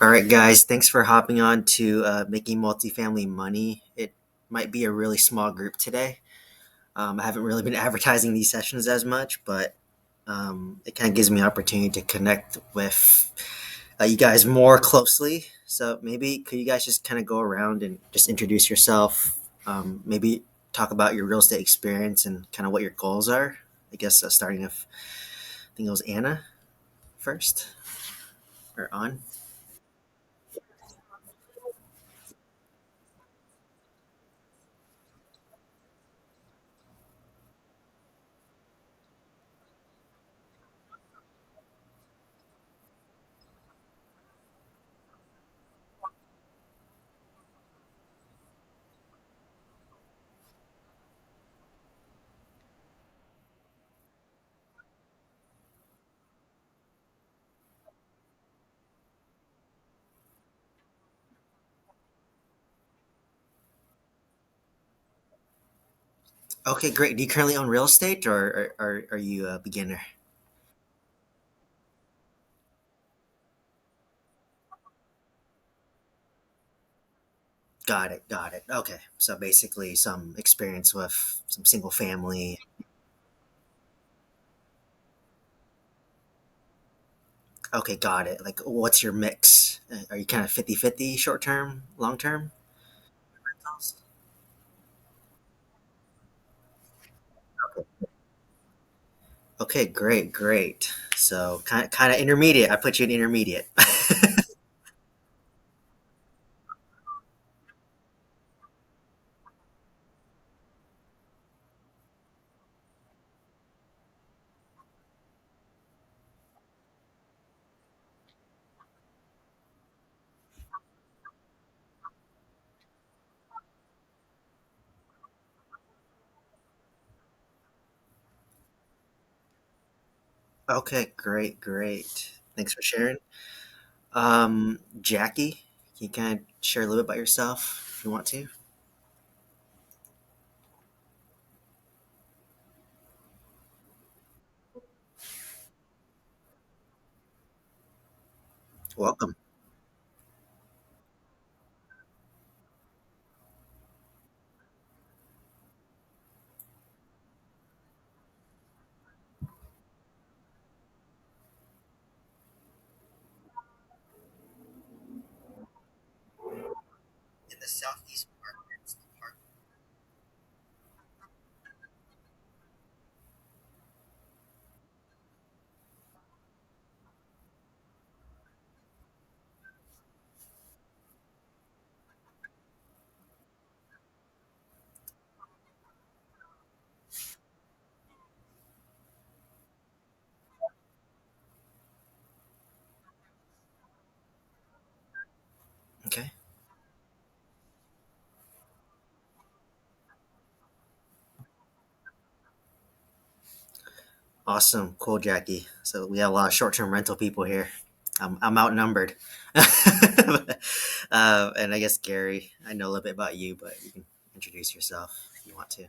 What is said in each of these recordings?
All right, guys, thanks for hopping on to Making Multifamily Money. It might be a really small group today. I haven't really been advertising these sessions as much, but it kind of gives me an opportunity to connect with you guys more closely. So maybe could you guys just kind of go around and just introduce yourself? Maybe talk about your real estate experience and kind of what your goals are. I guess starting with, I think it was Anna first or on. Okay, great. Do you currently own real estate, or are you a beginner? Got it. Got it. Okay, so basically, some experience with some single family. Okay, got it. Like, what's your mix? Are you kind of 50-50, short term, long term? Okay, great, great. So kind of intermediate. I put you in intermediate. Okay, great, great. Thanks for sharing. Jackie, can you kind of share a little bit about yourself if you want to? Welcome. In the southeast markets. Okay. Awesome. Cool, Jackie. So we have a lot of short-term rental people here. I'm outnumbered. And I guess Gary, I know a little bit about you, but you can introduce yourself if you want to.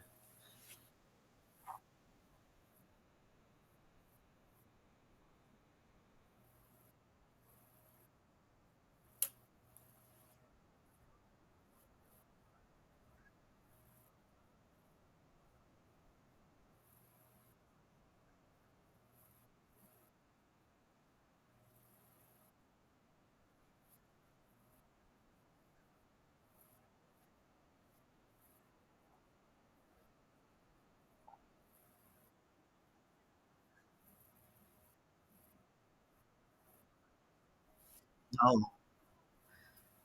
Oh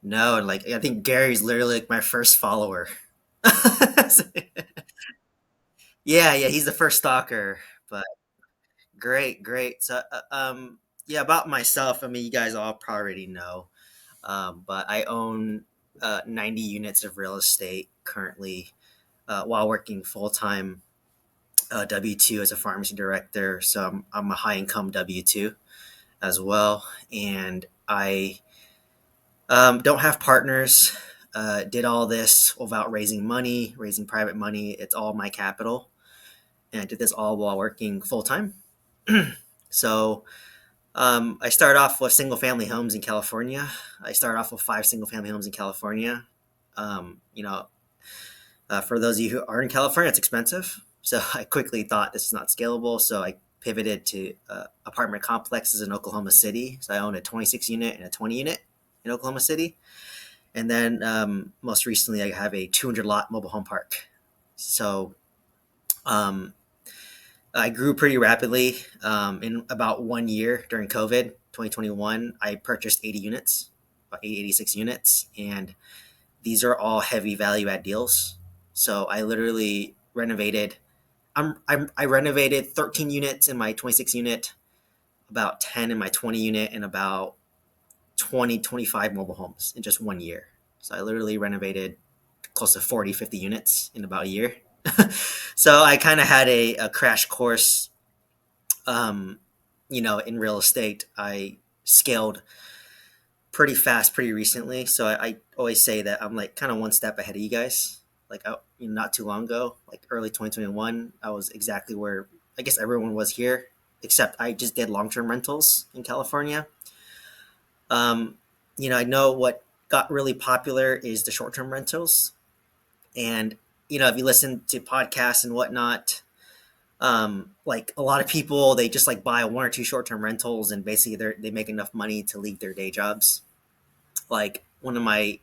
no, like I think Gary's literally like my first follower. Yeah, yeah, he's the first stalker. But great, great. So, yeah, about myself. I mean, you guys all probably already know. But I own 90 units of real estate currently while working full time W-2 as a pharmacy director. So I'm a high income W-2 as well. And I don't have partners. Did all this without raising money, raising private money. It's all my capital. And I did this all while working full time. So I started off with single family homes in California. I started off with five single family homes in California. You know, for those of you who are in California, it's expensive. So I quickly thought this is not scalable. So I pivoted to apartment complexes in Oklahoma City. So I own a 26 unit and a 20 unit in Oklahoma City. And then most recently, I have a 200 lot mobile home park. So um, I grew pretty rapidly. In about 1 year during COVID, 2021, I purchased 80 units, about 86 units. And these are all heavy value add deals. So I literally renovated. I renovated 13 units in my 26 unit, about 10 in my 20 unit, and about 25 mobile homes in just 1 year. So I literally renovated close to 40, 50 units in about a year. So I kind of had a crash course, um, in real estate. I scaled pretty fast pretty recently. So I always say that I'm like kind of one step ahead of you guys. Like, not too long ago, like early 2021, I was exactly where I guess everyone was here, except I just did long term rentals in California. Um, I know what got really popular is the short term rentals. And, if you listen to podcasts and whatnot, like a lot of people, they just like buy one or two short term rentals and basically they make enough money to leave their day jobs. Like one of my,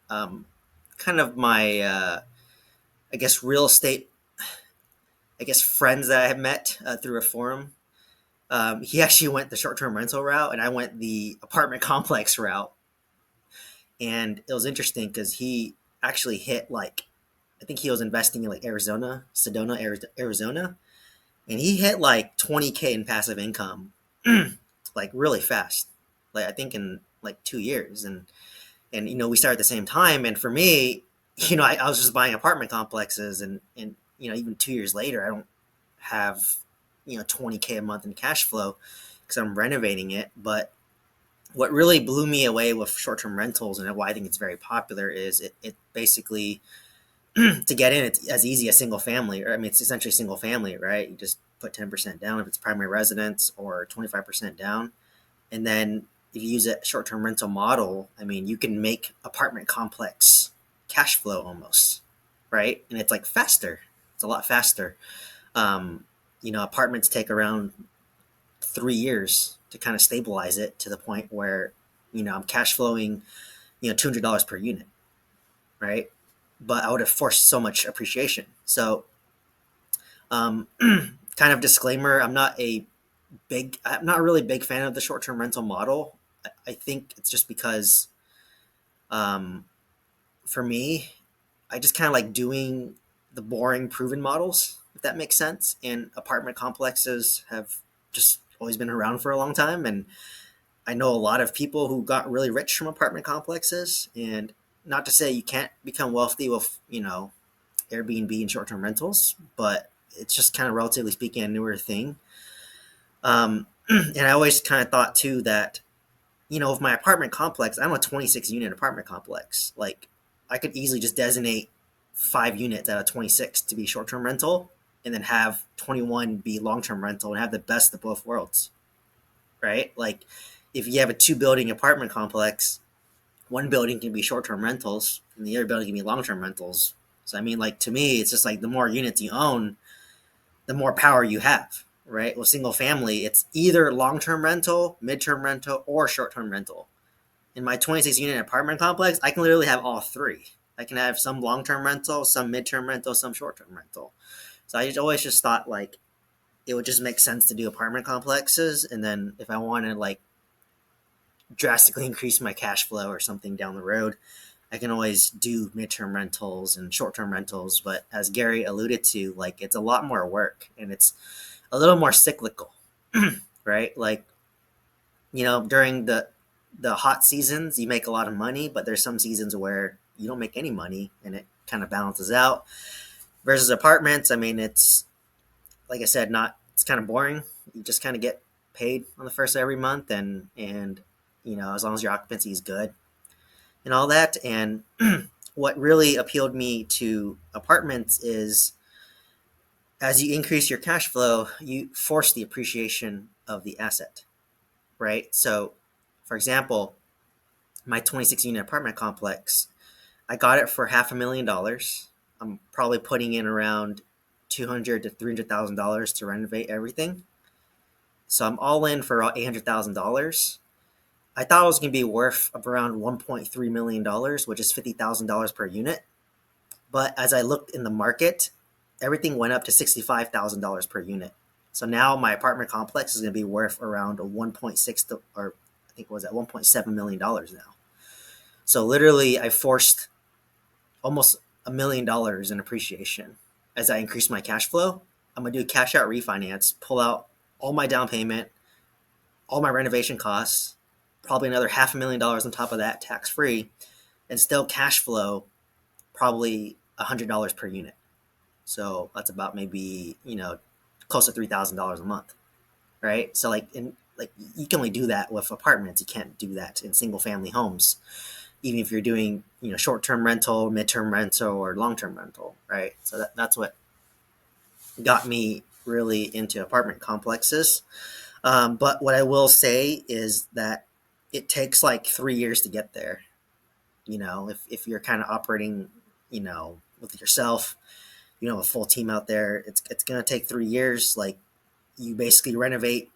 um, kind of my, I guess, real estate, I guess, friends that I have met through a forum. He actually went the short term rental route and I went the apartment complex route. And it was interesting because he actually hit like, I think he was investing in like Arizona, Sedona, Arizona, and he hit like 20K in passive income, like really fast. Like I think in like 2 years, and we started at the same time. And for me, I was just buying apartment complexes, and even 2 years later, I don't have 20K a month in cash flow because I'm renovating it. But what really blew me away with short-term rentals and why I think it's very popular is it basically to get in, it's as easy as single family, or I mean, it's essentially single family, right? You just put 10% down if it's primary residence, or 25% down, and then if you use a short-term rental model, I mean, you can make apartment complex cash flow almost, right? And it's like faster. It's a lot faster. Um, Apartments take around 3 years to kind of stabilize it to the point where I'm cash flowing $200 per unit, right? But I would have forced so much appreciation. So, kind of disclaimer: I'm not a really big fan of the short term rental model. I think it's just because, um, for me, I just kind of like doing the boring proven models, if that makes sense. And apartment complexes have just always been around for a long time, and I know a lot of people who got really rich from apartment complexes. And not to say you can't become wealthy with Airbnb and short term rentals, but it's just kind of relatively speaking a newer thing. And I always kind of thought too that, with my apartment complex, I'm a 26 unit apartment complex. Like, I could easily just designate 5 units out of 26 to be short term rental and then have 21 be long term rental and have the best of both worlds, right? Like, if you have a two building apartment complex, one building can be short term rentals and the other building can be long term rentals. So, I mean, like, to me, it's just like the more units you own, the more power you have, right? With single family, it's either long term rental, mid term rental, or short term rental. In my 26 unit apartment complex, I can literally have all three. I can have some long term rental, some mid term rental, some short term rental. So I always just thought like it would just make sense to do apartment complexes. And then if I want to like drastically increase my cash flow or something down the road, I can always do midterm rentals and short term rentals. But as Gary alluded to, like it's a lot more work and it's a little more cyclical, right? Like, during the hot seasons, you make a lot of money, but there's some seasons where you don't make any money and it kind of balances out. Versus apartments, I mean, it's like I said, not it's kind of boring. You just kind of get paid on the first of every month, and as long as your occupancy is good and all that. And what really appealed me to apartments is as you increase your cash flow, you force the appreciation of the asset, right? So, for example, my 26 unit apartment complex, I got it for $500,000. I'm probably putting in around 200 to $300,000 to renovate everything. So I'm all in for about $800,000. I thought it was going to be worth around $1.3 million, which is $50,000 per unit. But as I looked in the market, everything went up to $65,000 per unit. So now my apartment complex is going to be worth around a 1.6 to, or I think it was at $1.7 million now. So literally, I forced almost $1 million in appreciation as I increase my cash flow. I'm gonna do a cash out refinance, pull out all my down payment, all my renovation costs, probably another $500,000 on top of that, tax free, and still cash flow probably $100 per unit. So that's about maybe close to $3,000 a month, right? So like you can only do that with apartments. You can't do that in single family homes, even if you're doing short term rental, mid term rental, or long term rental, right? So that's what got me really into apartment complexes. But what I will say is that it takes like 3 years to get there. If you're kind of operating, with yourself, a full team out there, it's gonna take 3 years. Like you basically renovate,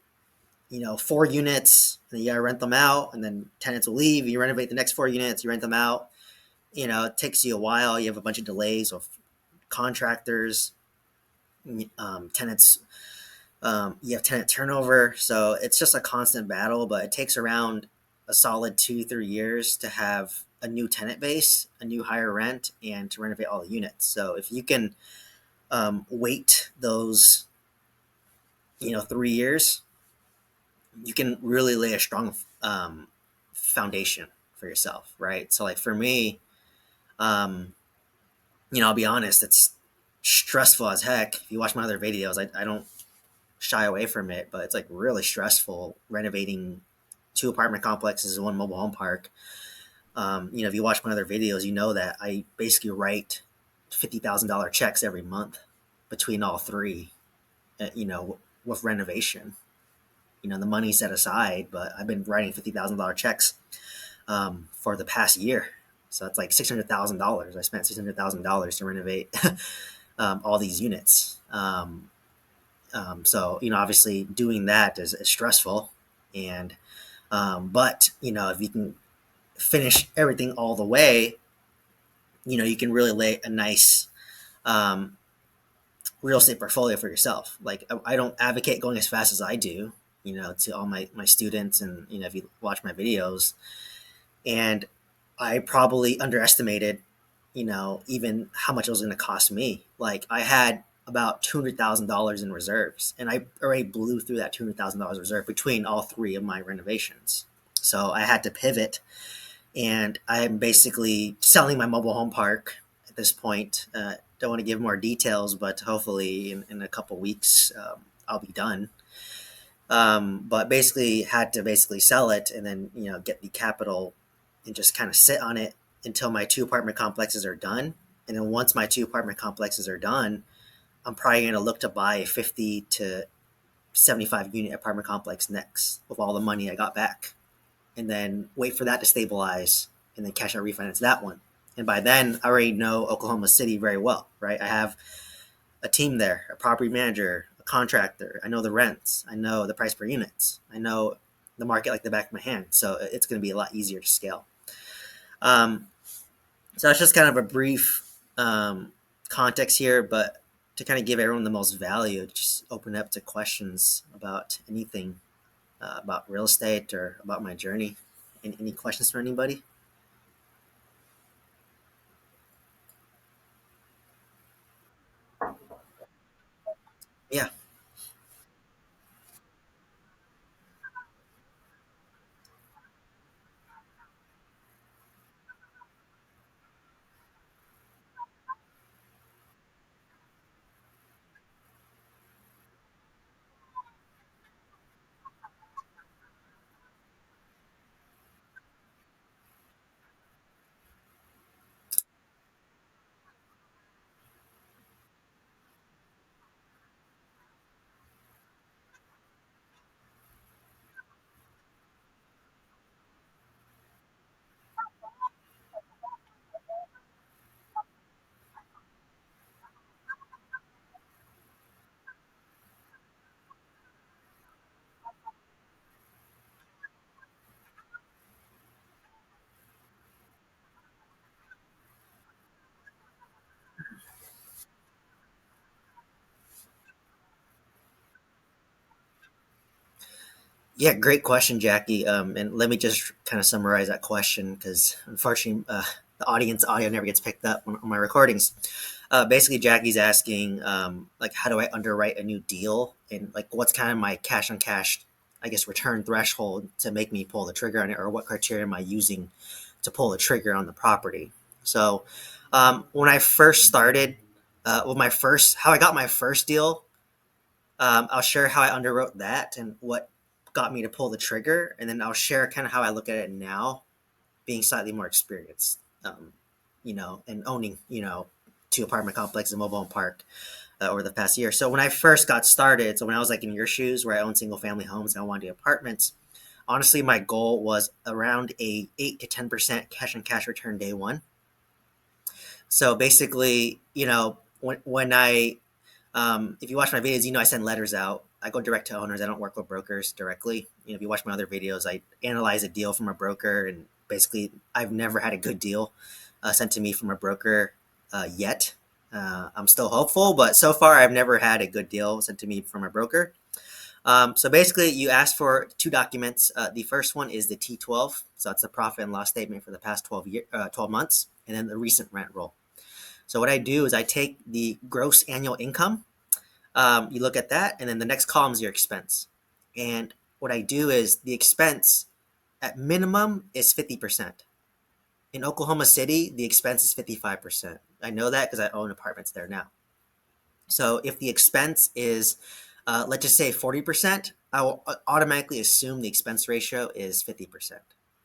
4 units, and you gotta rent them out, and then tenants will leave. You renovate the next 4 units, you rent them out. It takes you a while. You have a bunch of delays with contractors, tenants. You have tenant turnover, so it's just a constant battle. But it takes around a solid 2 3 years to have a new tenant base, a new higher rent, and to renovate all the units. So if you can wait those 3 years, you can really lay a strong foundation for yourself, right? So like for me, um, I'll be honest, it's stressful as heck. If you watch my other videos, I don't shy away from it, but it's like really stressful renovating two apartment complexes and one mobile home park. If you watch my other videos, you know that I basically write $50,000 checks every month between all three, with renovation. The money's set aside, but I've been writing $50,000 checks for the past year. So that's like $600,000. I spent $600,000 to renovate all these units. So obviously doing that is stressful, and but if you can finish everything all the way, you can really lay a nice um, real estate portfolio for yourself. Like I don't advocate going as fast as I do, to all my students, and if you watch my videos, and I probably underestimated, even how much it was going to cost me. Like I had about $200,000 in reserves, and I already blew through that $200,000 reserve between all three of my renovations. So I had to pivot, and I'm basically selling my mobile home park at this point. Don't want to give more details, but hopefully in a couple weeks I'll be done. But basically had to basically sell it, and then get the capital and just kind of sit on it until my two apartment complexes are done. And then once my two apartment complexes are done, I'm probably going to look to buy a 50 to 75 unit apartment complex next with all the money I got back, and then wait for that to stabilize, and then cash out refinance that one. And by then, I already know Oklahoma City very well, right? I have a team there, a property manager, a contractor. I know the rents. I know the price per units. I know the market like the back of my hand. So it's going to be a lot easier to scale. Um, so that's just kind of a brief context here, but to kind of give everyone the most value, just open up to questions about anything about real estate or about my journey. Any questions for anybody? Yeah. Yeah, great question, Jackie. And let me just kind of summarize that question because unfortunately, the audience audio never gets picked up on my recordings. Basically, Jackie's asking, like, how do I underwrite a new deal, and like, what's kind of my cash on cash, I guess, return threshold to make me pull the trigger on it, or what criteria am I using to pull the trigger on the property? So, when I first started, my first, how I got my first deal, I'll share how I underwrote that and what got me to pull the trigger, and then I'll share kind of how I look at it now, being slightly more experienced, and owning, two apartment complexes in mobile home park over the past year. So when I first got started, so when I was like in your shoes, where I own single family homes and I wanted to do apartments, honestly, my goal was around a 8 to 10% cash on cash return day one. So basically, when I if you watch my videos, I send letters out. I go direct to owners. I don't work with brokers directly. If you watch my other videos, I analyze a deal from a broker, and basically, I've never had a good deal sent to me from a broker yet. I'm still hopeful, but so far, I've never had a good deal sent to me from a broker. So basically, you ask for two documents. The first one is the T12, so that's the profit and loss statement for the past 12 months, and then the recent rent roll. So what I do is I take the gross annual income. You look at that, and then the next column is your expense. And what I do is the expense at minimum is 50%. In Oklahoma City, the expense is 55%. I know that because I own apartments there now. So if the expense is, let's just say 40%, I will automatically assume the expense ratio is 50%.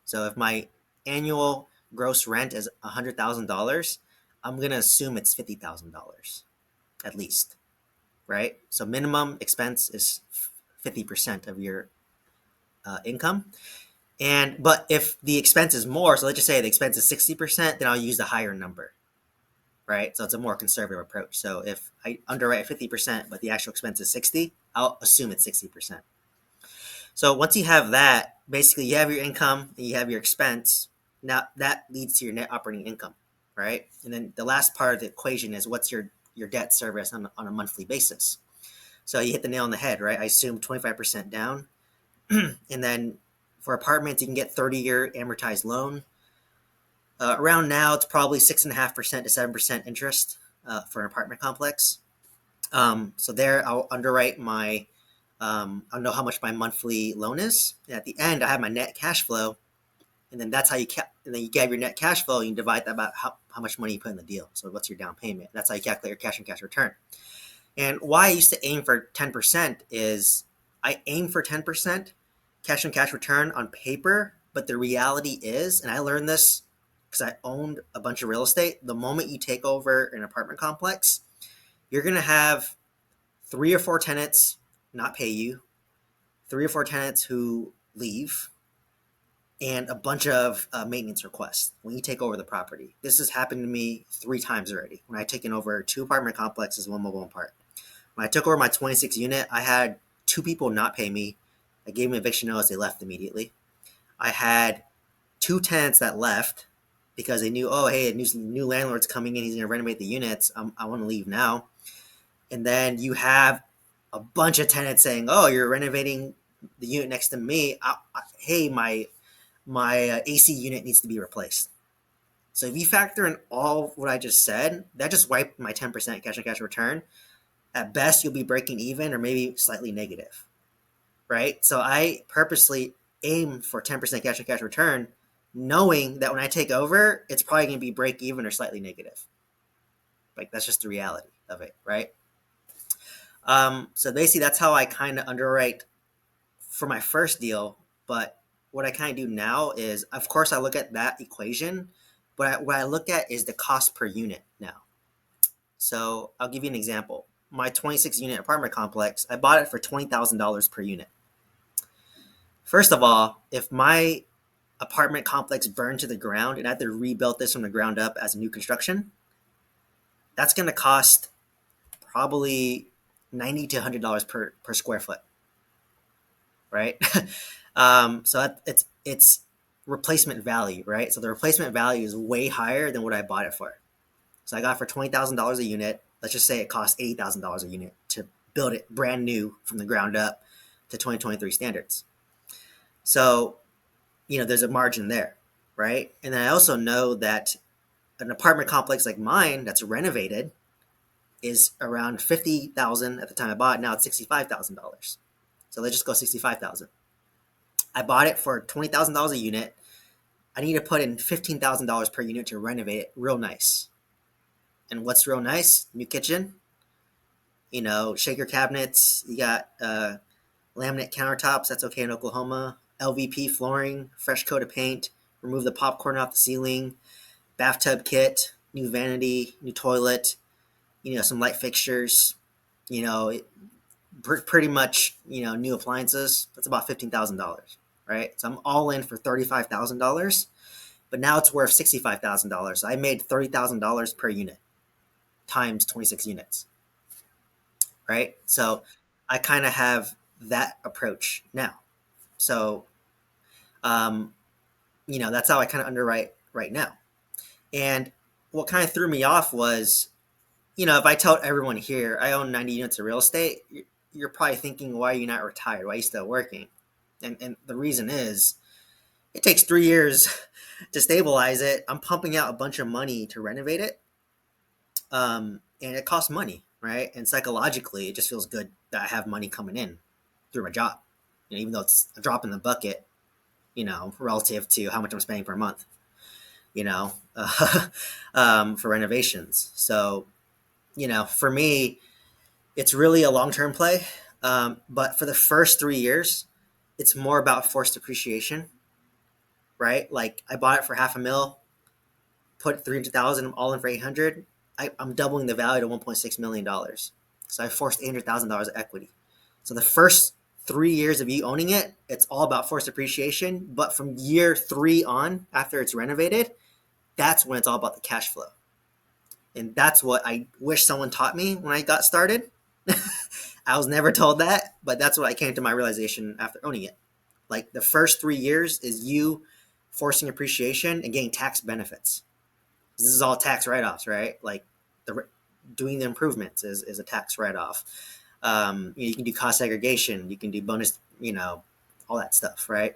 So if my annual gross rent is $100,000, I'm going to assume it's $50,000 at least, right? So minimum expense is 50% of your income. But if the expense is more, so let's just say the expense is 60%, then I'll use the higher number, right? So it's a more conservative approach. So if I underwrite 50%, but the actual expense is 60, I'll assume it's 60%. So once you have that, basically you have your income and you have your expense. Now that leads to your net operating income, right? And then the last part of the equation is what's your debt service on a monthly basis. So you hit the nail on the head, right? I assume 25% down. And then for apartments, you can get 30-year amortized loan. Around now, it's probably 6.5% to 7% interest for an apartment complex. So there, I'll underwrite I'll know how much my monthly loan is. And at the end, I have my net cash flow, and then that's how and then you get your net cash flow. You can divide that about how much money you put in the deal. So what's your down payment? That's how you calculate your cash and cash return. And why I used to aim for 10% is I aim for 10% cash on cash return on paper, but the reality is, and I learned this because I owned a bunch of real estate, the moment you take over an apartment complex, you're going to have 3 or 4 tenants not pay you, 3 or 4 tenants who leave, and a bunch of maintenance requests when you take over the property. This has happened to me 3 times already when I've taken over 2 apartment complexes, 1 mobile home park. When I took over my 26 unit, I had 2 people not pay me. I gave them eviction notice. They left immediately. I had 2 tenants that left because they knew, oh, hey, a new landlord's coming in. He's going to renovate the units. I want to leave now. And then you have a bunch of tenants saying, oh, you're renovating the unit next to me. Hey, my AC unit needs to be replaced. So if you factor in all what I just said, that just wiped my 10% cash on cash return. At best, you'll be breaking even or maybe slightly negative, right? So I purposely aim for 10% cash on cash return, knowing that when I take over, it's probably going to be break even or slightly negative. Like that's just the reality of it, right? So basically, that's how I kind of underwrite for my first deal. But what I kind of do now is, of course, I look at that equation, but what I look at is the cost per unit now. So I'll give you an example. My 26 unit apartment complex, I bought it for $20,000 per unit. First of all, if my apartment complex burned to the ground and I had to rebuild this from the ground up as a new construction, that's going to cost probably $90 to $100 per square foot, right? So it's replacement value, right? So the replacement value is way higher than what I bought it for. So I got it for $20,000 a unit. Let's just say it costs $80,000 a unit to build it brand new from the ground up to 2023 standards. So, there's a margin there, right? And then I also know that an apartment complex like mine that's renovated is around 50,000 at the time I bought it. Now it's $65,000. So let's just go 65,000. I bought it for $20,000 a unit. I need to put in $15,000 per unit to renovate it real nice. And what's real nice? New kitchen, shaker cabinets. You got laminate countertops. That's okay in Oklahoma. LVP flooring, fresh coat of paint. Remove the popcorn off the ceiling. Bathtub kit, new vanity, new toilet. Some light fixtures. You know, pretty much new appliances. That's about $15,000, right? So I'm all in for $35,000, but now it's worth $65,000. So I made $30,000 per unit times 26 units, right? So I kind of have that approach now. So um, that's how I kind of underwrite right now. And what kind of threw me off was, if I told everyone here I own 90 units of real estate, you're probably thinking, why are you not retired? Why are you still working? And the reason is it takes 3 years to stabilize it. I'm pumping out a bunch of money to renovate it. And it costs money, right? And psychologically, it just feels good that I have money coming in through my job, even though it's a drop in the bucket, relative to how much I'm spending per month, for renovations. So, for me, it's really a long term play. But for the first 3 years, it's more about forced depreciation, right? Like I bought it for half a mil, put 300,000, I'm all in for 800. I'm doubling the value to $1.6 million. So I forced $800,000 of equity. So the first 3 years of you owning it, it's all about forced depreciation. But from year 3 on, after it's renovated, that's when it's all about the cash flow. And that's what I wish someone taught me when I got started. I was never told that, but that's what I came to my realization after owning it. Like the first 3 years is you forcing appreciation and getting tax benefits. This is all tax write-offs, right? Like doing the improvements is a tax write-off. You can do cost segregation, you can do bonus, all that stuff, right?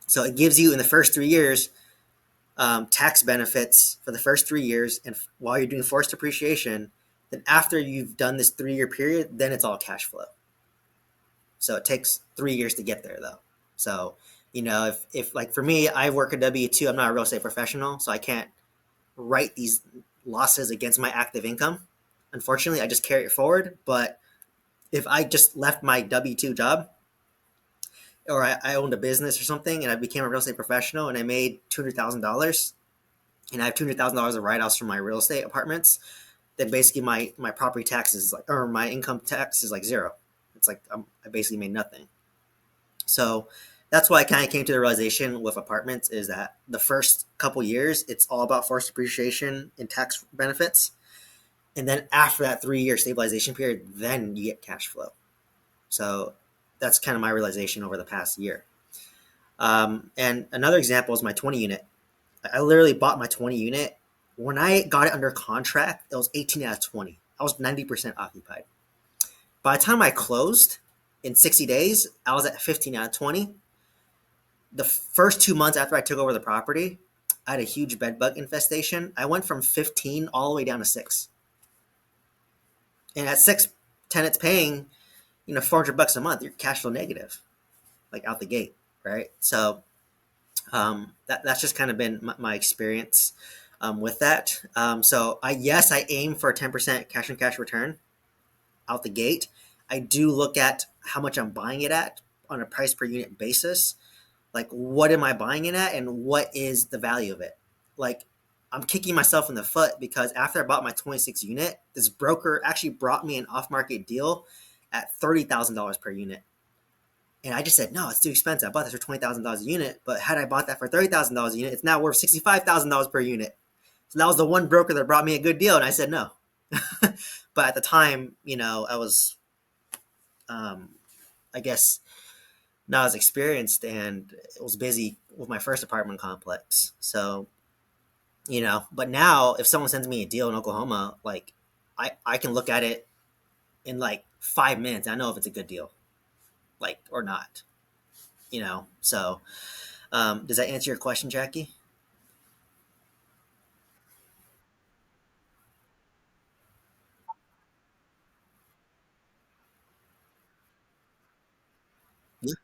So it gives you in the first 3 years tax benefits for the first 3 years, and while you're doing forced depreciation, then after you've done this 3 year period, then it's all cash flow. So it takes 3 years to get there, though. So if like for me, I work a W-2. I'm not a real estate professional, so I can't write these losses against my active income. Unfortunately, I just carry it forward. But if I just left my W-2 job, or I owned a business or something, and I became a real estate professional, and I made $200,000, and I have $200,000 of write-offs from my real estate apartments, then basically my property taxes, like, or my income tax is like zero. It's like I basically made nothing. So that's why I kind of came to the realization with apartments is that the first couple years, it's all about forced depreciation and tax benefits. And then after that 3 year stabilization period, then you get cash flow. So that's kind of my realization over the past year. And another example is my 20 unit. I literally bought my 20 unit. When I got it under contract, it was 18 out of 20. I was 90% occupied. By the time I closed in 60 days, I was at 15 out of 20. The first 2 months after I took over the property, I had a huge bed bug infestation. I went from 15 all the way down to 6. And at 6 tenants paying, $400 a month, you're cash flow negative, like out the gate, right? So that's just kind of been my experience with that. So I aim for a 10% cash on cash return out the gate. I do look at how much I'm buying it at on a price per unit basis. Like, what am I buying it at, and what is the value of it? Like, I'm kicking myself in the foot because after I bought my 26 unit, this broker actually brought me an off-market deal at $30,000 per unit. And I just said, no, it's too expensive. I bought this for $20,000 a unit, but had I bought that for $30,000 a unit, it's now worth $65,000 per unit. So that was the one broker that brought me a good deal, and I said no. But at the time, I was, I guess, not as experienced, and was busy with my first apartment complex. So, but now if someone sends me a deal in Oklahoma, like I can look at it in like 5 minutes. I know if it's a good deal, like, or not. So does that answer your question, Jackie? Yeah.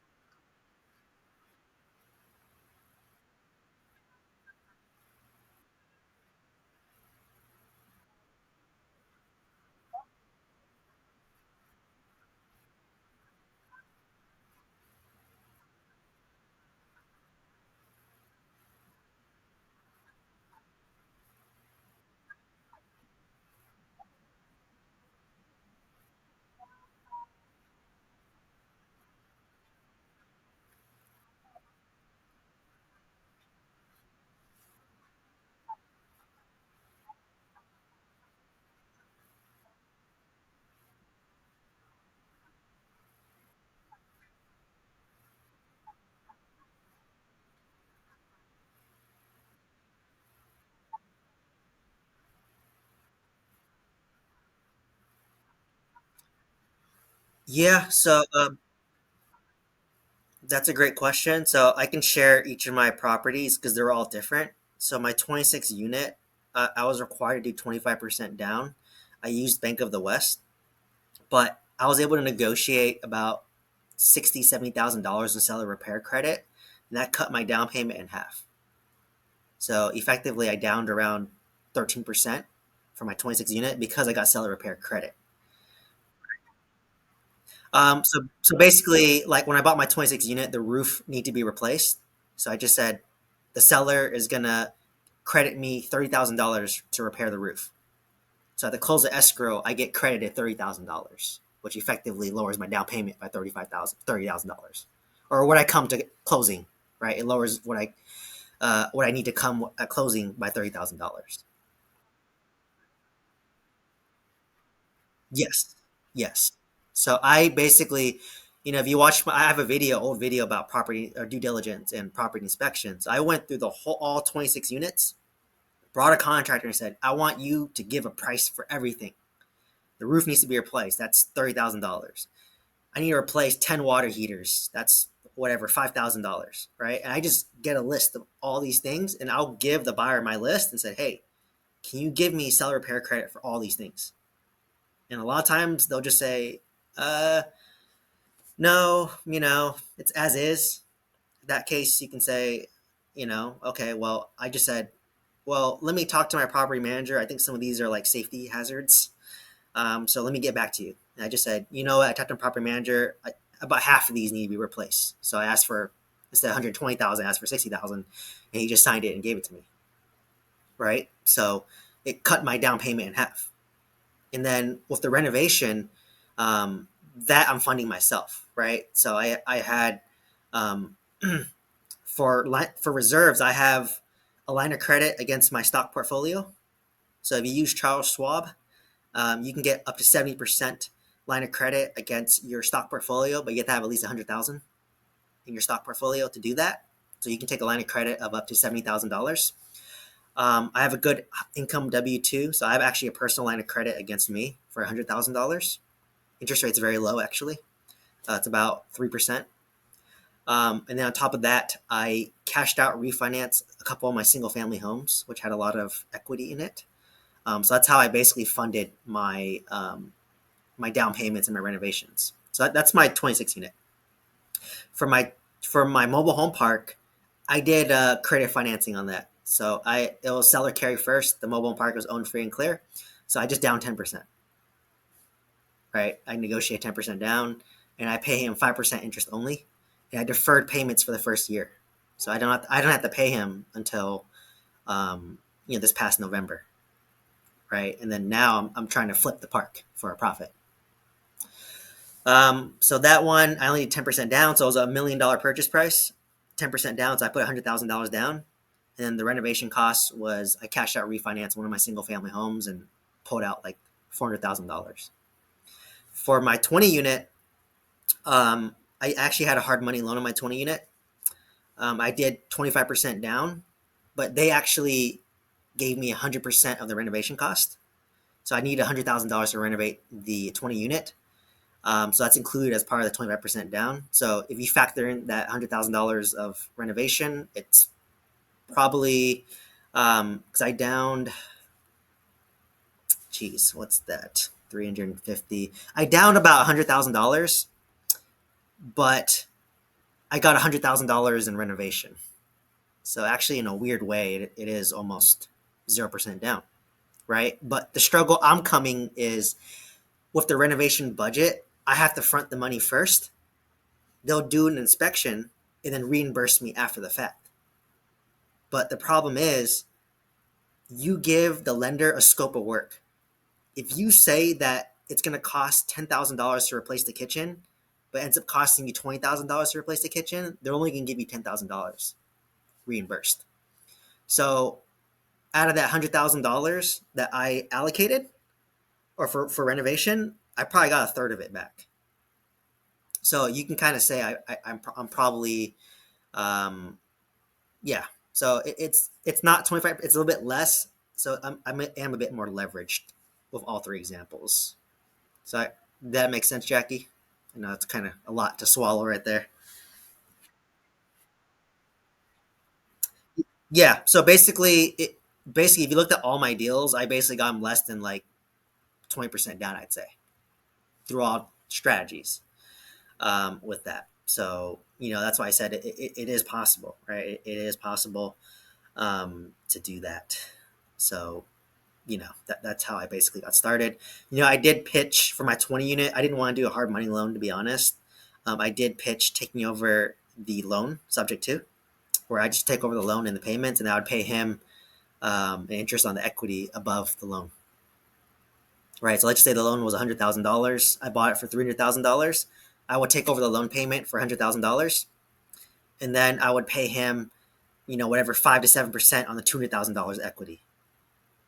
Yeah. That's a great question. So I can share each of my properties because they're all different. So my 26 unit, I was required to do 25% down. I used Bank of the West, but I was able to negotiate about 60, $70,000 in seller repair credit, and that cut my down payment in half. So effectively, I downed around 13% for my 26 unit because I got seller repair credit. So basically, like when I bought my 26 unit, the roof need to be replaced. So I just said the seller is gonna credit me $30,000 to repair the roof. So at the close of escrow, I get credited $30,000, which effectively lowers my down payment by $30,000, or what I come to closing. Right, it lowers what I need to come at closing by $30,000. Yes, yes. So I basically, if you watch, I have a old video about property or due diligence and property inspections. I went through the whole all 26 units, brought a contractor and said, I want you to give a price for everything. The roof needs to be replaced. That's $30,000. I need to replace 10 water heaters. That's whatever, $5,000, right? And I just get a list of all these things, and I'll give the buyer my list and say, hey, can you give me seller repair credit for all these things? And a lot of times they'll just say, uh, no, it's as is. In that case, you can say, okay, well, I just said, well, let me talk to my property manager. I think some of these are like safety hazards. So let me get back to you. And I just said, what? I talked to my property manager. About half of these need to be replaced. So I asked for, instead of 120,000, I asked for 60,000, and he just signed it and gave it to me. Right. So it cut my down payment in half. And then with the renovation, that I'm funding myself, right? So I had um, for reserves, I have a line of credit against my stock portfolio. So if you use Charles Schwab, you can get up to 70% line of credit against your stock portfolio, but you have to have at least 100,000 in your stock portfolio to do that. So you can take a line of credit of up to $70,000. I have a good income W-2, so I have actually a personal line of credit against me for $100,000. Interest rate's very low, actually. It's about 3%. And then on top of that, I cashed out, refinance a couple of my single family homes, which had a lot of equity in it. So that's how I basically funded my down payments and my renovations. So that's my 26 unit. For my mobile home park, I did creative financing on that. So it was seller carry first. The mobile home park was owned free and clear. So I just down 10%. Right? I negotiate 10% down, and I pay him 5% interest only, and I deferred payments for the first year, so I don't have to pay him until this past November, right? And then now I'm trying to flip the park for a profit. So that one I only need 10% down, so it was $1 million purchase price, 10% down, so I put $100,000 down, and then the renovation cost was I cashed out refinance one of my single family homes and pulled out like $400,000. For my 20 unit, I actually had a hard money loan on my 20 unit. I did 25% down, but they actually gave me 100% of the renovation cost. So I need $100,000 to renovate the 20 unit. So that's included as part of the 25% down. So if you factor in that $100,000 of renovation, it's probably because I downed, geez, what's that? 350. I downed about $100,000, but I got $100,000 in renovation. So actually, in a weird way, it is almost 0% down, right? But the struggle I'm coming is with the renovation budget. I have to front the money first. They'll do an inspection and then reimburse me after the fact. But the problem is, you give the lender a scope of work. If you say that it's going to cost $10,000 to replace the kitchen, but ends up costing you $20,000 to replace the kitchen, they're only going to give you $10,000 reimbursed. So out of that $100,000 that I allocated or for renovation, I probably got a third of it back. So you can kind of say I'm probably um, yeah. So it's not 25. It's a little bit less. So I am a bit more leveraged with all three examples. So that makes sense, Jackie. I know it's kind of a lot to swallow right there. Yeah. So basically, if you looked at all my deals, I basically got them less than like 20% down. I'd say through all strategies with that. So that's why I said it is possible, right? It is possible to do that. So that's how I basically got started. I did pitch for my 20 unit. I didn't want to do a hard money loan, to be honest. I did pitch taking over the loan subject to, where I just take over the loan and the payments, and I would pay him an interest on the equity above the loan. Right. So let's just say the loan was $100,000. I bought it for $300,000. I would take over the loan payment for $100,000, and then I would pay him, whatever 5 to 7% on the $200,000 equity,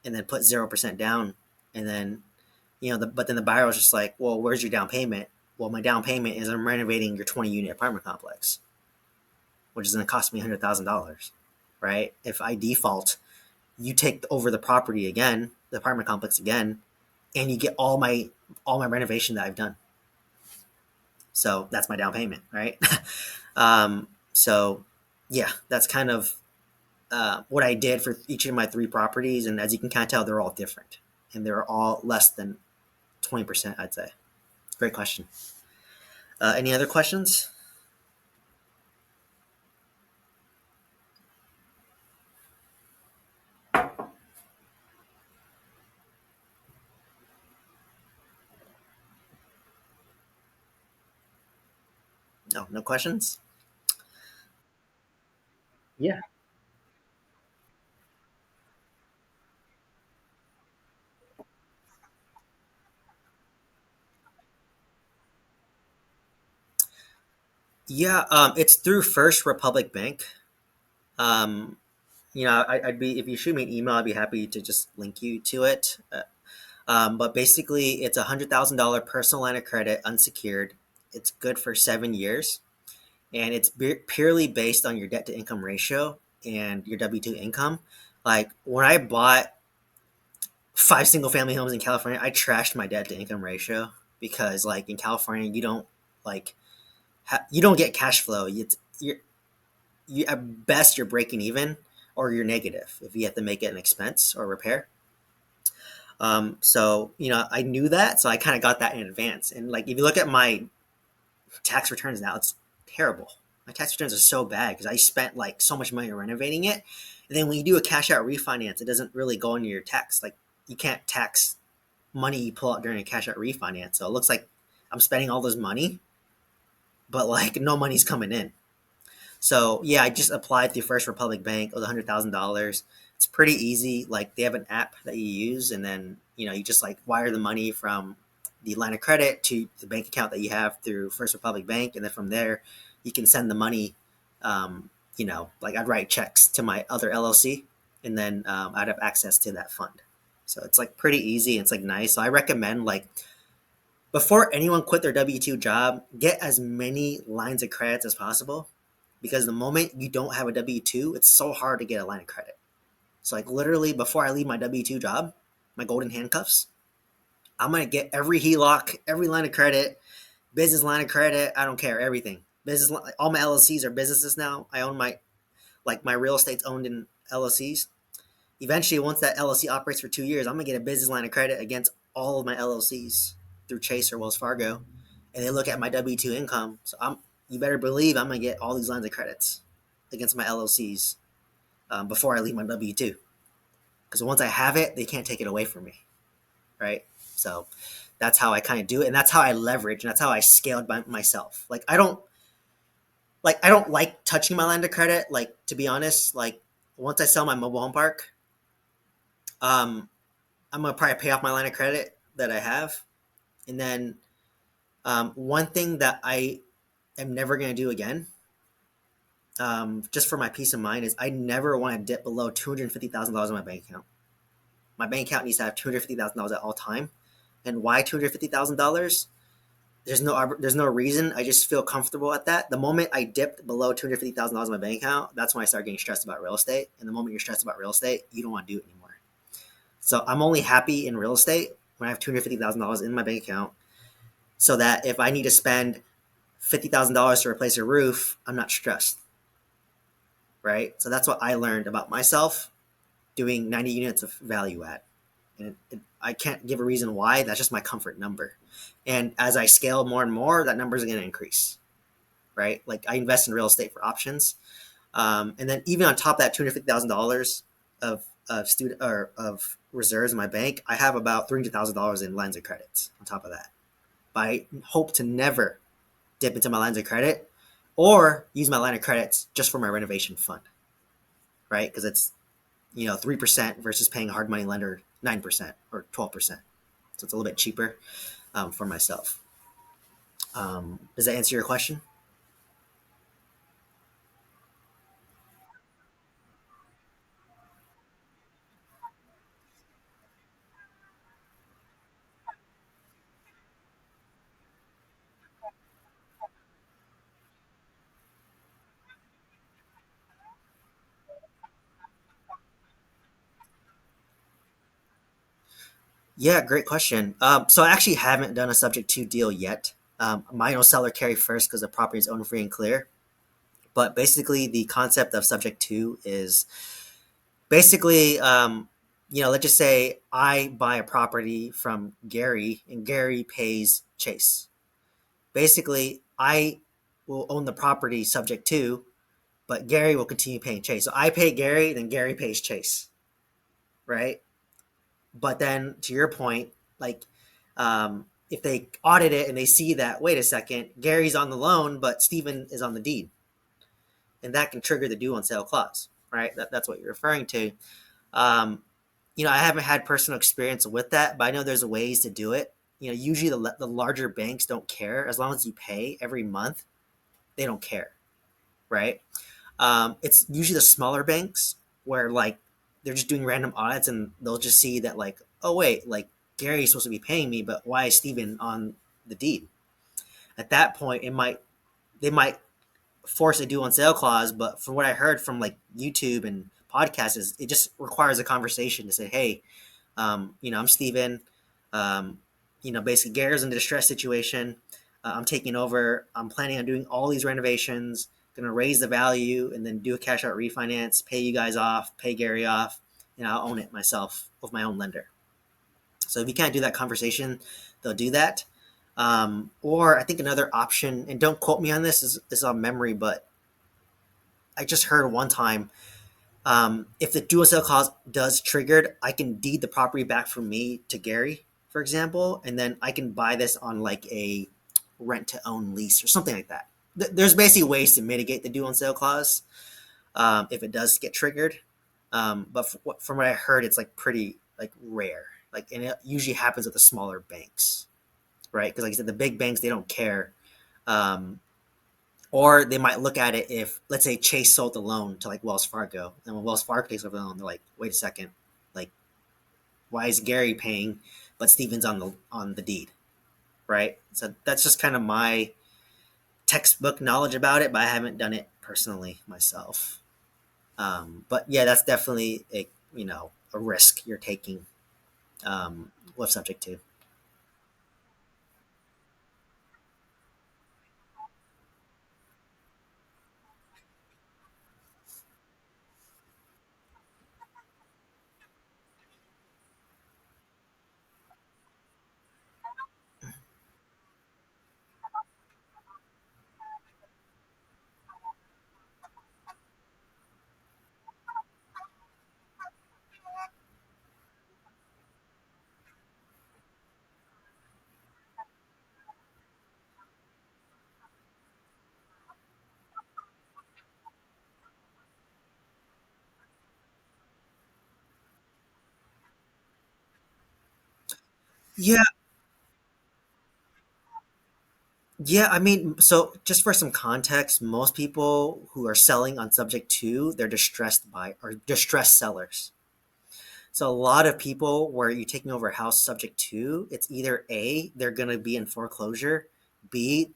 and then put 0% down, and then but then the buyer was just like, well, where's your down payment? Well, my down payment is I'm renovating your 20 unit apartment complex, which is going to cost me $100,000, right? If I default, you take over the property again, the apartment complex again, and you get all my renovation that I've done. So that's my down payment, right? So yeah, that's kind of what I did for each of my three properties, and as you can kind of tell, they're all different, and they're all less than 20%, I'd say. Great question. Any other questions? No, no questions. Yeah. Yeah, it's through First Republic Bank. Um, I'd be, if you shoot me an email, I'd be happy to just link you to it. But basically, it's $100,000 personal line of credit, unsecured. It's good for 7 years, and it's purely based on your debt to income ratio and your W-2 income. Like when I bought 5 single family homes in California, I trashed my debt to income ratio because, like, in California, you don't like you don't get cash flow. You at best you're breaking even or you're negative if you have to make it an expense or repair. So I knew that, so I kind of got that in advance. And like if you look at my tax returns now, it's terrible. My tax returns are so bad because I spent like so much money renovating it, and then when you do a cash out refinance, it doesn't really go into your tax. Like you can't tax money you pull out during a cash out refinance. So it looks like I'm spending all this money, but like no money's coming in. So yeah, I just applied through First Republic Bank. It was $100,000. It's pretty easy. Like they have an app that you use, and then you just like wire the money from the line of credit to the bank account that you have through First Republic Bank, and then from there, you can send the money. Like I'd write checks to my other LLC, and then I'd have access to that fund. So it's like pretty easy. It's like nice. So I recommend like before anyone quit their W-2 job, get as many lines of credits as possible because the moment you don't have a W-2, it's so hard to get a line of credit. So like literally before I leave my W-2 job, my golden handcuffs, I'm going to get every HELOC, every line of credit, business line of credit. I don't care. Everything. All my LLCs are businesses now. I own my real estate's owned in LLCs. Eventually, once that LLC operates for 2 years, I'm gonna get a business line of credit against all of my LLCs through Chase or Wells Fargo, and they look at my W-2 income. So you better believe I'm gonna get all these lines of credits against my LLCs before I leave my W-2. Because once I have it, they can't take it away from me, right? So that's how I kind of do it, and that's how I leverage, and that's how I scaled by myself. I don't like touching my line of credit. Like, to be honest, like once I sell my mobile home park, um, I'm gonna probably pay off my line of credit that I have, and then one thing that I am never gonna do again, just for my peace of mind, is I never want to dip below $250,000 in my bank account. My bank account needs to have $250,000 at all time. And why $250,000? There's no reason. I just feel comfortable at that. The moment I dipped below $250,000 in my bank account, that's when I start getting stressed about real estate. And the moment you're stressed about real estate, you don't want to do it anymore. So I'm only happy in real estate when I have $250,000 in my bank account, so that if I need to spend $50,000 to replace a roof, I'm not stressed. Right. So that's what I learned about myself doing 90 units of value add. And I can't give a reason why. That's just my comfort number. And as I scale more and more, that number is going to increase, right? Like I invest in real estate for options, and then even on top of that, $250,000 of student or of reserves in my bank, I have about $300,000 in lines of credits on top of that. But I hope to never dip into my lines of credit or use my line of credits just for my renovation fund, right? Because it's 3% versus paying a hard money lender 9% or 12%. So it's a little bit cheaper for myself. Does that answer your question? Yeah, great question. So I actually haven't done a subject to deal yet. Mine will seller carry first because the property is owned free and clear. But basically, the concept of subject to is basically, let's just say I buy a property from Gary and Gary pays Chase. Basically, I will own the property subject to, but Gary will continue paying Chase. So I pay Gary, then Gary pays Chase, right? But then to your point, like if they audit it and they see that, wait a second, Gary's on the loan, but Stephen is on the deed, and that can trigger the due on sale clause, right? That's what you're referring to. Um, I haven't had personal experience with that, but I know there's ways to do it. Usually the larger banks don't care as long as you pay every month. They don't care, right? It's usually the smaller banks where like they're just doing random audits and they'll just see that like, oh wait, like Gary's supposed to be paying me, but why is Steven on the deed? At that point, they might force a due on sale clause, but from what I heard from like YouTube and podcasts, is it just requires a conversation to say, hey, I'm Steven. Um, basically Gary's in a distress situation. I'm taking over. I'm planning on doing all these renovations, gonna raise the value and then do a cash out refinance, pay you guys off, pay Gary off, and I'll own it myself with my own lender. So if you can't do that conversation, they'll do that. Or I think another option, and don't quote me on this, is on memory, but I just heard one time, if the dual sale clause does triggered, I can deed the property back from me to Gary, for example, and then I can buy this on like a rent to own lease or something like that. There's basically ways to mitigate the due on sale clause if it does get triggered. But from what I heard, it's like pretty like rare. Like, and it usually happens with the smaller banks, right? Because like I said, the big banks they don't care. Um, or they might look at it if, let's say, Chase sold the loan to like Wells Fargo, and when Wells Fargo takes over the loan, they're like, wait a second, like, why is Gary paying, but Steven's on the deed, right? So that's just kind of my textbook knowledge about it, but I haven't done it personally myself. But yeah, that's definitely a risk you're taking with subject to. Yeah, yeah. I mean, so just for some context, most people who are selling on subject to, they're distressed by or distressed sellers. So a lot of people where you're taking over a house subject to, it's either A, they're going to be in foreclosure, B,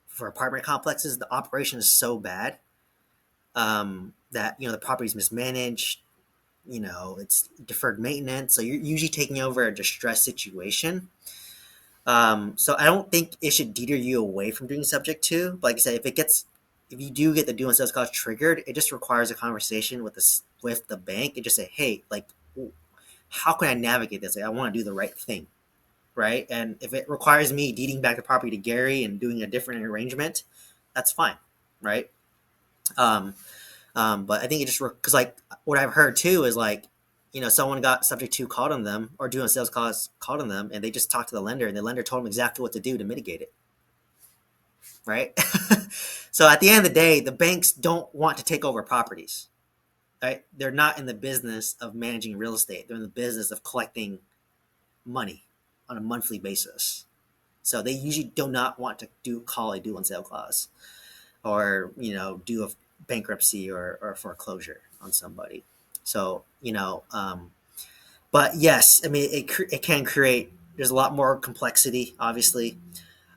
for apartment complexes, the operation is so bad that the property's mismanaged. It's deferred maintenance, so you're usually taking over a distressed situation. So I don't think it should deter you away from doing subject to. But like I said, if you do get the due on sales clause triggered, it just requires a conversation with the bank and just say, hey, like, how can I navigate this? Like, I want to do the right thing, right? And if it requires me deeding back the property to Gary and doing a different arrangement, that's fine, right? Um, but I think it just because like what I've heard too is like, someone got subject to called on them or doing a sales clause called on them, and they just talked to the lender, and the lender told them exactly what to do to mitigate it, right? So at the end of the day, the banks don't want to take over properties, right? They're not in the business of managing real estate. They're in the business of collecting money on a monthly basis. So they usually do not want to call a due on sale clause or do a bankruptcy or foreclosure on somebody. So but yes, I mean it can create. There's a lot more complexity, obviously,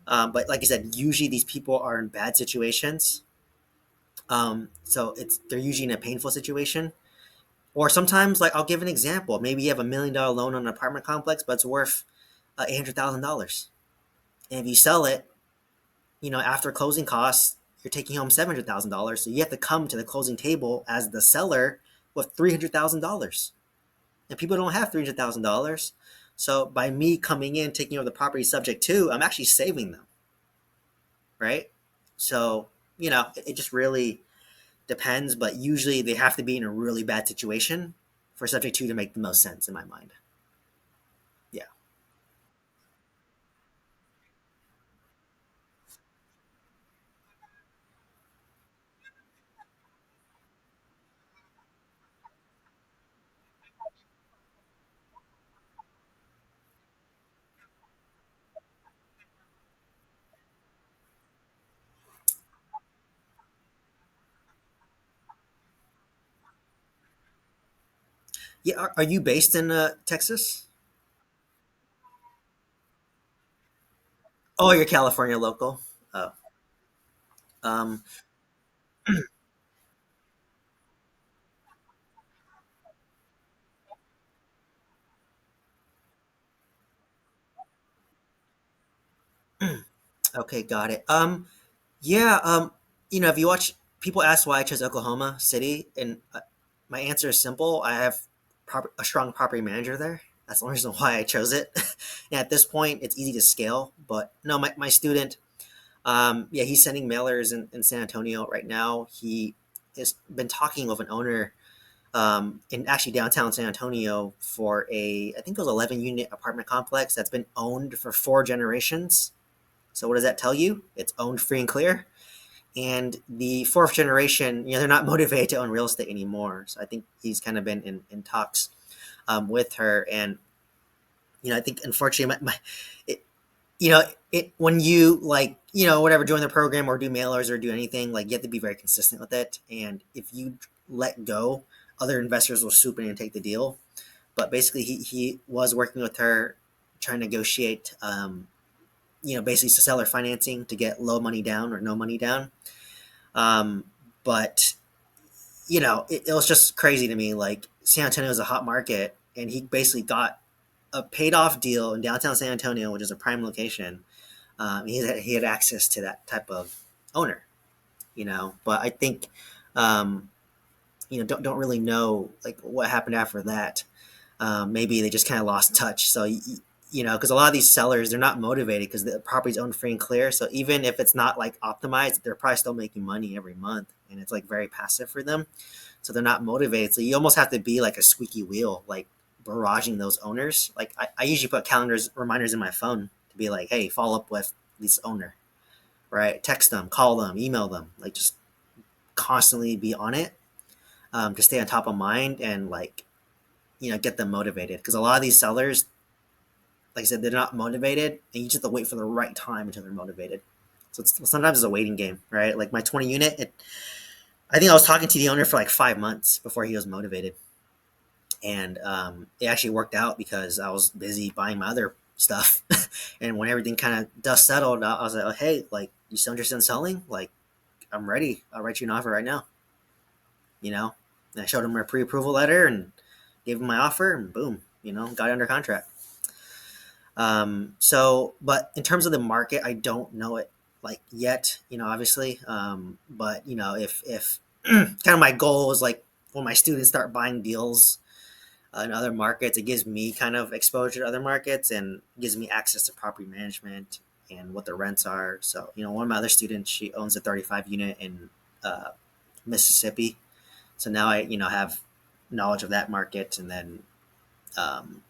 but like I said, usually these people are in bad situations. So they're usually in a painful situation. Or sometimes, like I'll give an example. Maybe you have $1 million loan on an apartment complex, but it's worth $800,000. And if you sell it, after closing costs, you're taking home $700,000. So you have to come to the closing table as the seller with $300,000. And people don't have $300,000. So by me coming in, taking over the property subject to, I'm actually saving them, right? So, it just really depends, but usually they have to be in a really bad situation for subject to make the most sense in my mind. Yeah. Yeah. Are you based in Texas? Oh, you're California local. Oh, um, okay, got it. Yeah, if you watch, people ask why I chose Oklahoma City, and my answer is simple. I have a strong property manager there. That's the only reason why I chose it. And at this point, it's easy to scale. But no, my student, yeah, he's sending mailers in San Antonio right now. He has been talking with an owner in actually downtown San Antonio for I think it was 11 unit apartment complex that's been owned for 4 generations. So what does that tell you? It's owned free and clear. And the fourth generation, they're not motivated to own real estate anymore. So I think he's kind of been in talks with her. And, I think unfortunately, it, when you like, whatever, join the program or do mailers or do anything, like you have to be very consistent with it. And if you let go, other investors will swoop in and take the deal. But basically, he was working with her, trying to negotiate, basically seller financing to get low money down or no money down. Um, but it was just crazy to me. Like San Antonio is a hot market, and he basically got a paid off deal in downtown San Antonio, which is a prime location. He had access to that type of owner, But I think, um, don't really know like what happened after that. Maybe they just kind of lost touch. So because a lot of these sellers, they're not motivated because the property's owned free and clear. So even if it's not like optimized, they're probably still making money every month, and it's like very passive for them. So they're not motivated. So you almost have to be like a squeaky wheel, like barraging those owners. Like I usually put calendars reminders in my phone to be like, hey, follow up with this owner, right? Text them, call them, email them, like just constantly be on it, to stay on top of mind and like get them motivated because a lot of these sellers, like I said, they're not motivated, and you just have to wait for the right time until they're motivated. So sometimes it's a waiting game, right? Like my 20 unit, I think I was talking to the owner for like 5 months before he was motivated, and it actually worked out because I was busy buying my other stuff, and when everything kind of dust settled, I was like, oh, hey, like you still interested in selling? Like I'm ready. I'll write you an offer right now. You know, and I showed him my pre-approval letter and gave him my offer, and boom, got it under contract. But in terms of the market, I don't know it like yet. Obviously, but if kind of my goal is like when my students start buying deals in other markets, it gives me kind of exposure to other markets and gives me access to property management and what the rents are. So, one of my other students, she owns a 35 unit in uh, Mississippi. So now I, have knowledge of that market. And then um,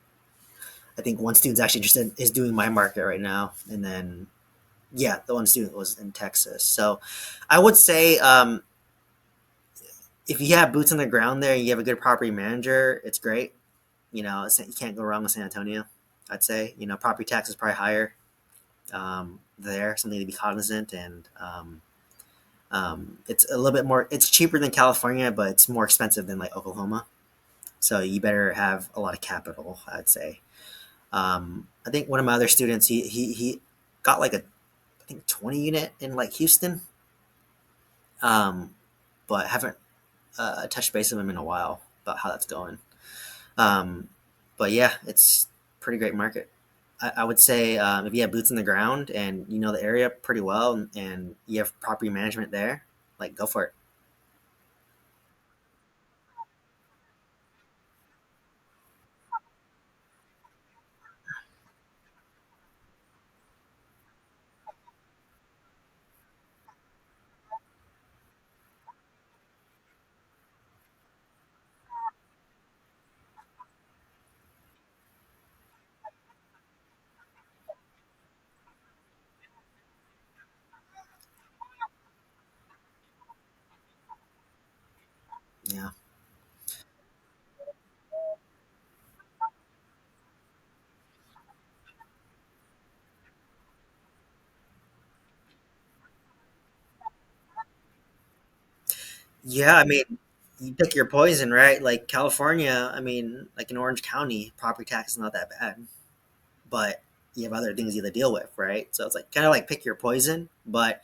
I think one student's actually interested is doing my market right now. And then, yeah, the one student was in Texas. So I would say if you have boots on the ground there, you have a good property manager, it's great. You can't go wrong with San Antonio. I'd say property tax is probably higher there, something to be cognizant, and it's a little bit more. It's cheaper than California, but it's more expensive than like Oklahoma. So you better have a lot of capital, I'd say. I think one of my other students, he got like a I think 20 unit in like Houston, um, but haven't touched base with him in a while about how that's going. Um, but yeah, it's pretty great market. I would say if you have boots on the ground and you know the area pretty well and you have property management there, like go for it. Yeah. Yeah, I mean, you pick your poison, right? Like California, I mean, like in Orange County, property tax is not that bad, but you have other things you have to deal with, right? So it's like kind of like pick your poison. But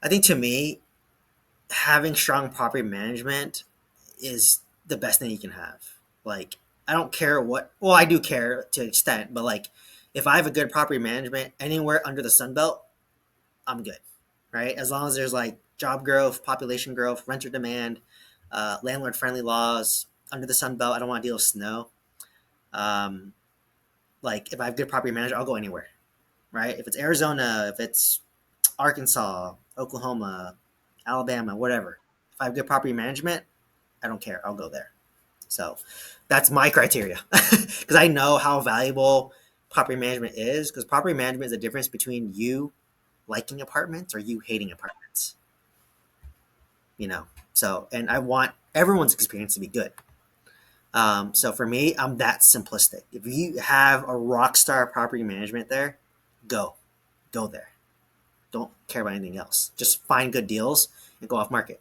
I think to me, having strong property management is the best thing you can have. Like, I don't care well, I do care to an extent, but like, if I have a good property management anywhere under the Sun Belt, I'm good, right? As long as there's like job growth, population growth, renter demand, landlord friendly laws under the Sun Belt, I don't want to deal with snow. Um, like, if I have good property management, I'll go anywhere, right? If it's Arizona, if it's Arkansas, Oklahoma, Alabama, whatever. If I have good property management, I don't care. I'll go there. So that's my criteria because I know how valuable property management is. Because property management is the difference between you liking apartments or you hating apartments. You know, so and I want everyone's experience to be good. So for me, I'm that simplistic. If you have a rock star property management there, go, go there. Don't care about anything else. Just find good deals and go off market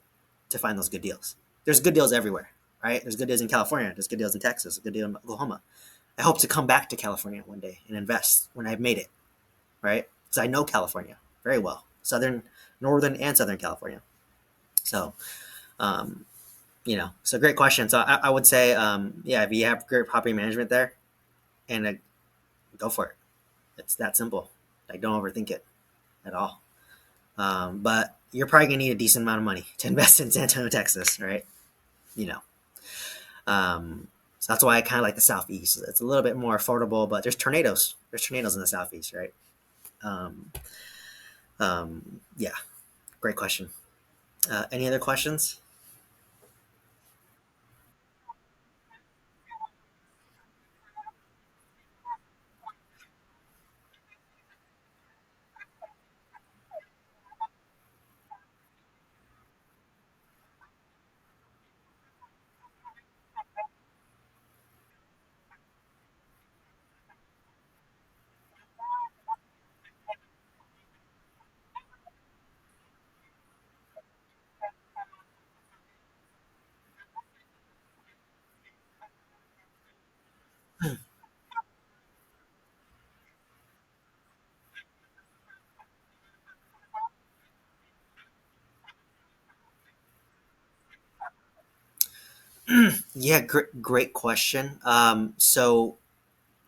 to find those good deals. There's good deals everywhere, right? There's good deals in California. There's good deals in Texas. Good deal in Oklahoma. I hope to come back to California one day and invest when I've made it, right? Because I know California very well, northern and southern California. So, um, so great question. So I would say, yeah, if you have great property management there, and go for it. It's that simple. Like, don't overthink it at all. But you're probably gonna need a decent amount of money to invest in San Antonio, Texas, right? You know, so that's why I kind of like the Southeast. It's a little bit more affordable, but there's tornadoes. There's tornadoes in the Southeast, right? Um, yeah, great question. Any other questions? Yeah, great question.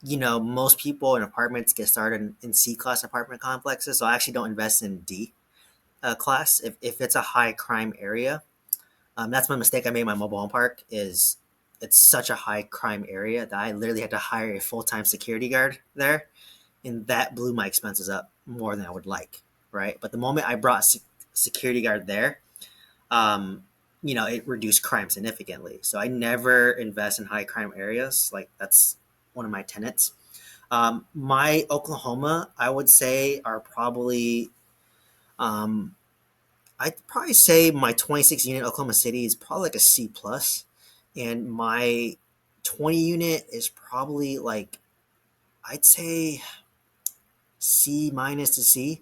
Most people in apartments get started in C class apartment complexes, so I actually don't invest in D class if it's a high crime area. That's my mistake I made in my mobile home park. Is it's such a high crime area that I literally had to hire a full time security guard there, and that blew my expenses up more than I would like. Right, but the moment I brought security guard there, um, it reduced crime significantly. So I never invest in high crime areas. Like that's one of my tenets. My Oklahoma, I would say, are probably. I'd probably say my 26 unit Oklahoma City is probably like a C plus, and my 20 unit is probably like I'd say C minus to C.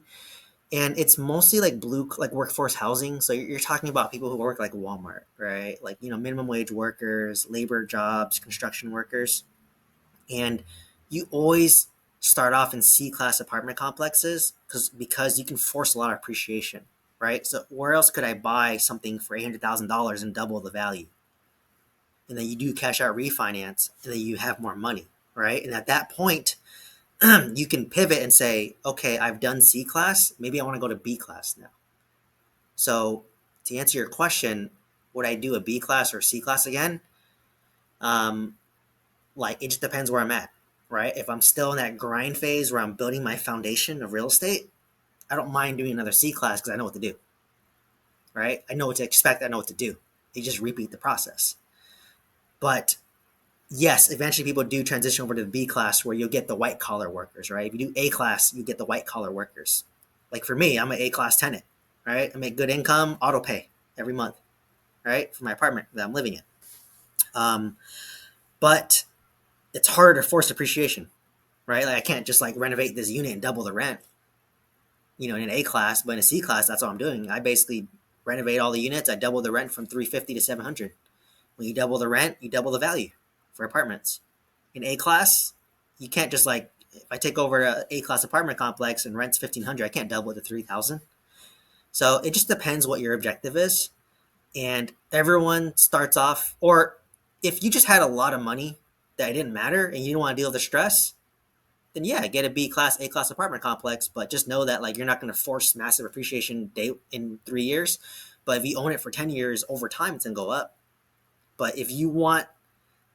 And it's mostly like blue, like workforce housing. So you're talking about people who work like Walmart, right? Like, minimum wage workers, labor jobs, construction workers. And you always start off in C class apartment complexes because you can force a lot of appreciation, right? So where else could I buy something for $800,000 and double the value? And then you do cash out refinance and then you have more money, right? And at that point, you can pivot and say, okay, I've done C class. Maybe I want to go to B class now. So to answer your question, would I do a B class or C class again? Um, like it just depends where I'm at, right? If I'm still in that grind phase where I'm building my foundation of real estate, I don't mind doing another C class because I know what to do, right? I know what to expect. I know what to do. You just repeat the process. But yes, eventually people do transition over to the B class where you'll get the white collar workers, right? If you do A class, you get the white collar workers. Like for me, I'm an A class tenant, right? I make good income, auto pay every month, right? For my apartment that I'm living in. Um, but it's harder to force appreciation, right? Like I can't just like renovate this unit and double the rent, in an A class, but in a C class, that's all I'm doing. I basically renovate all the units. I double the rent from 350 to 700. When you double the rent, you double the value for apartments. In A class, you can't just like if I take over a A class apartment complex and rent's 1,500, I can't double it to 3,000. So it just depends what your objective is, and everyone starts off. Or if you just had a lot of money that it didn't matter and you don't want to deal with the stress, then yeah, get a B class, A class apartment complex. But just know that like you're not going to force massive appreciation day in 3 years. But if you own it for 10 years, over time it's gonna go up. But if you want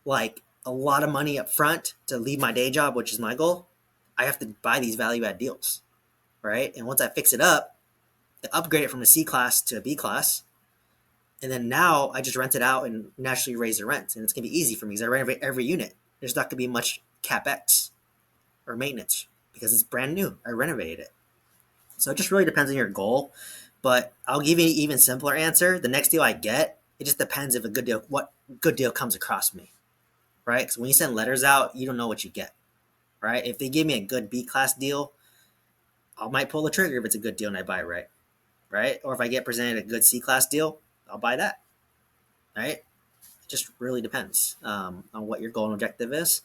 like a lot of money up front to leave my day job, which is my goal, I have to buy these value add deals, right? And once I fix it up, I upgrade it from a C class to a B class, and then now I just rent it out and naturally raise the rent, and it's gonna be easy for me because I renovate every unit. There's not gonna be much capex or maintenance because it's brand new. I renovated it. So it just really depends on your goal. But I'll give you an even simpler answer. The next deal I get, it just depends if a good deal, what good deal comes across me, right? Because when you send letters out, you don't know what you get, right? If they give me a good B class deal, I might pull the trigger if it's a good deal and I buy it right? Or if I get presented a good C class deal, I'll buy that, right? It just really depends on what your goal and objective is.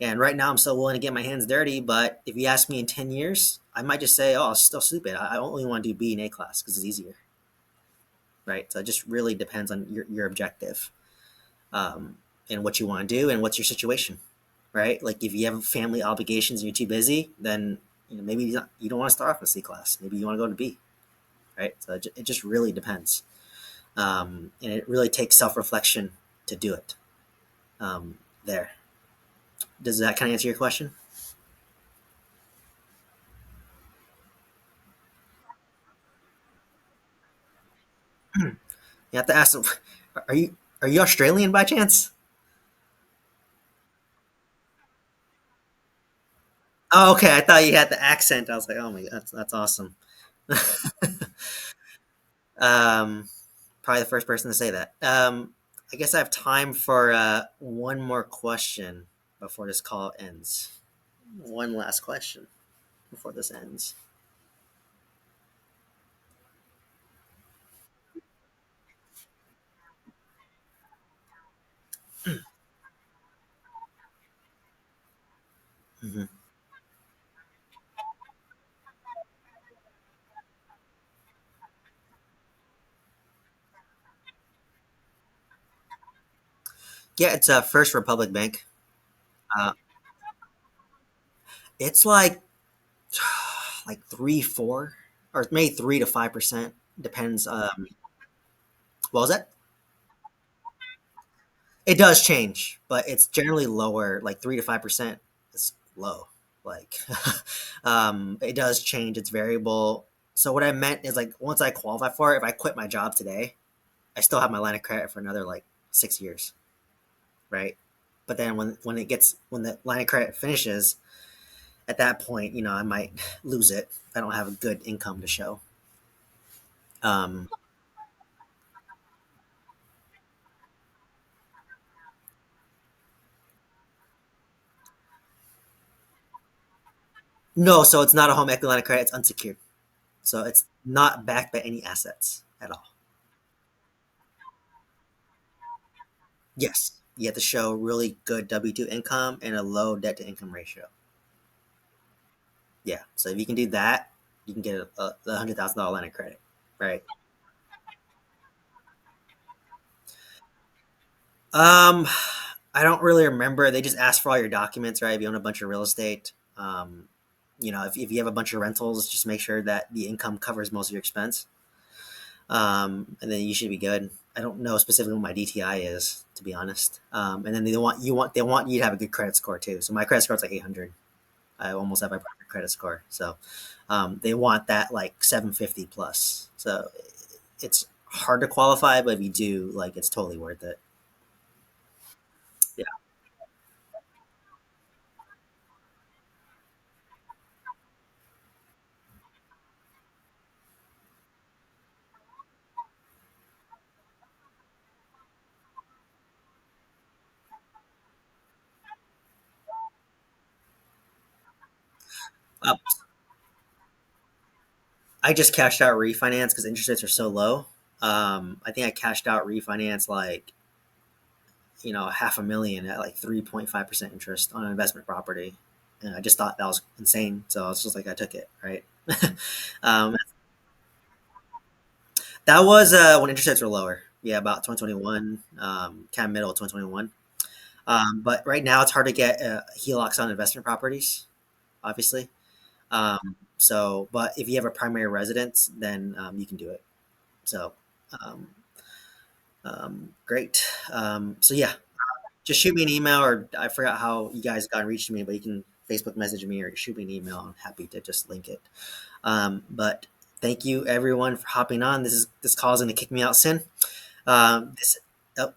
And right now, I'm still willing to get my hands dirty. But if you ask me in 10 years, I might just say, oh, it's still stupid. I only want to do B and A class because it's easier, right? So it just really depends on your objective and what you want to do and what's your situation, right? Like if you have family obligations and you're too busy, then maybe you don't want to start off with C class. Maybe you want to go to B, right? So it just really depends. And it really takes self reflection to do it there. Does that kind of answer your question? You have to ask them, are you Australian by chance? Oh, okay. I thought you had the accent. I was like, oh my god, that's awesome. um, Probably the first person to say that. I guess I have time for one more question before this call ends. One last question before this ends. Mhm. Yeah, it's a First Republic Bank. Uh, it's like 3, 4, or maybe 3 to 5%. Depends. What was that? It does change, but it's generally lower. Like 3 to 5% is low. Like, it does change. It's variable. So what I meant is like once I qualify for it, if I quit my job today, I still have my line of credit for another like 6 years, right? But then when the line of credit finishes, at that point, I might lose it if I don't have a good income to show. Um, no, so it's not a home equity line of credit. It's unsecured, so it's not backed by any assets at all. Yes, you have to show really good W-2 income and a low debt to income ratio. Yeah, so if you can do that, you can get a $100,000 line of credit, right? Um, I don't really remember. They just ask for all your documents, right? If you own a bunch of real estate, if you have a bunch of rentals, just make sure that the income covers most of your expense, and then you should be good. I don't know specifically what my DTI is, to be honest. And then they want you to have a good credit score too. So my credit score is like 800. I almost have my perfect credit score. So they want that like 750 plus. So it's hard to qualify, but if you do, like, it's totally worth it. Yeah. Uh, I just cashed out refinance because interest rates are so low. I think I cashed out refinance like, 500,000 at like 3.5% interest on an investment property. And I just thought that was insane. So I was just like, I took it, right? um, that was when interest rates were lower. Yeah, about 2021, kind of middle of 2021. But right now it's hard to get HELOCs on investment properties, obviously. But if you have a primary residence, then you can do it. So, um, great. So yeah, just shoot me an email, or I forgot how you guys got in reach to me, but you can Facebook message me or shoot me an email. I'm happy to just link it. But thank you everyone for hopping on. This call is going to kick me out soon. This. Oh,